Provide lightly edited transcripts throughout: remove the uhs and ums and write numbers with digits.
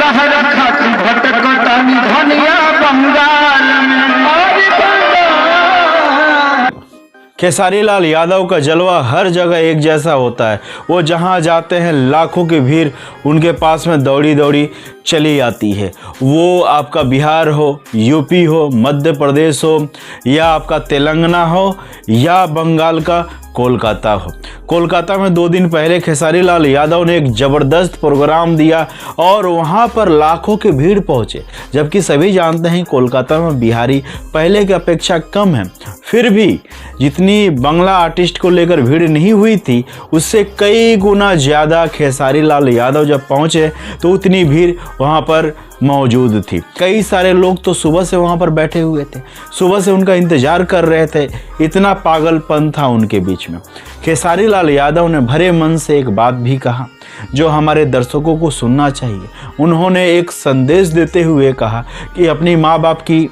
तहरा खातिर भटकतानी धनिया बंगाल में। खेसारी लाल यादव का जलवा हर जगह एक जैसा होता है। वो जहां जाते हैं लाखों की भीड़ उनके पास में दौड़ी दौड़ी चली आती है। वो आपका बिहार हो, यूपी हो, मध्य प्रदेश हो, या आपका तेलंगाना हो, या बंगाल का कोलकाता हो। कोलकाता में 2 दिन पहले खेसारी लाल यादव ने एक ज़बरदस्त प्रोग्राम दिया और वहाँ पर लाखों की भीड़ पहुँचे। जबकि सभी जानते हैं कोलकाता में बिहारी पहले की अपेक्षा कम है, फिर भी जितनी बांग्ला आर्टिस्ट को लेकर भीड़ नहीं हुई थी उससे कई गुना ज़्यादा खेसारी लाल यादव जब पहुँचे तो उतनी भीड़ वहाँ पर मौजूद थी। कई सारे लोग तो सुबह से वहाँ पर बैठे हुए थे, सुबह से उनका इंतज़ार कर रहे थे। इतना पागलपन था उनके बीच में। खेसारी लाल यादव ने भरे मन से एक बात भी कहा जो हमारे दर्शकों को सुनना चाहिए। उन्होंने एक संदेश देते हुए कहा कि अपनी माँ बाप की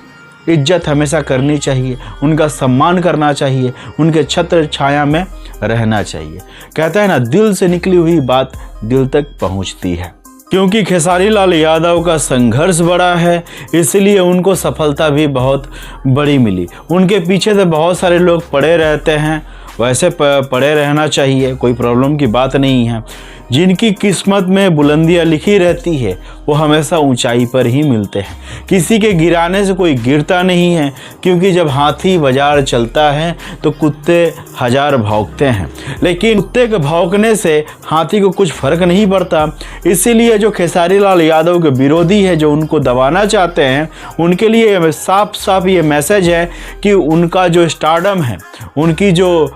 इज्जत हमेशा करनी चाहिए, उनका सम्मान करना चाहिए, उनके छत्र छाया में रहना चाहिए। कहता है ना, दिल से निकली हुई बात दिल तक पहुँचती है। क्योंकि खेसारी लाल यादव का संघर्ष बड़ा है इसलिए उनको सफलता भी बहुत बड़ी मिली। उनके पीछे तो बहुत सारे लोग पड़े रहते हैं, वैसे पड़े रहना चाहिए, कोई प्रॉब्लम की बात नहीं है। जिनकी किस्मत में बुलंदियां लिखी रहती है वो हमेशा ऊंचाई पर ही मिलते हैं। किसी के गिराने से कोई गिरता नहीं है, क्योंकि जब हाथी बाजार चलता है तो कुत्ते हजार भौंकते हैं, लेकिन कुत्ते के भौंकने से हाथी को कुछ फर्क नहीं पड़ता। इसीलिए जो खेसारी लाल यादव के विरोधी है, जो उनको दबाना चाहते हैं, उनके लिए साफ साफ ये मैसेज है कि उनका जो स्टारडम है, उनकी जो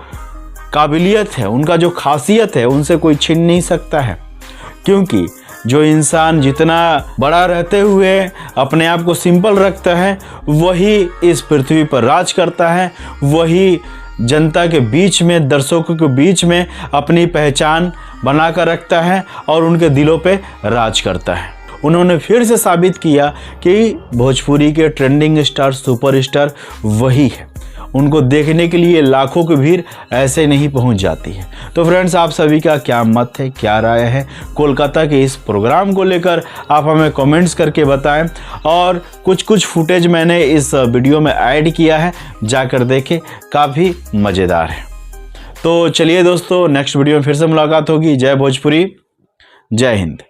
काबिलियत है, उनका जो खासियत है, उनसे कोई छीन नहीं सकता है। क्योंकि जो इंसान जितना बड़ा रहते हुए अपने आप को सिंपल रखता है वही इस पृथ्वी पर राज करता है, वही जनता के बीच में, दर्शकों के बीच में अपनी पहचान बनाकर रखता है और उनके दिलों पे राज करता है। उन्होंने फिर से साबित किया कि भोजपुरी के ट्रेंडिंग स्टार, सुपरस्टार वही है। उनको देखने के लिए लाखों की भीड़ ऐसे नहीं पहुंच जाती है। तो फ्रेंड्स, आप सभी का क्या मत है, क्या राय है कोलकाता के इस प्रोग्राम को लेकर, आप हमें कमेंट्स करके बताएं। और कुछ फुटेज मैंने इस वीडियो में ऐड किया है, जाकर देखें, काफ़ी मज़ेदार है। तो चलिए दोस्तों, नेक्स्ट वीडियो में फिर से मुलाकात होगी। जय भोजपुरी, जय हिंद।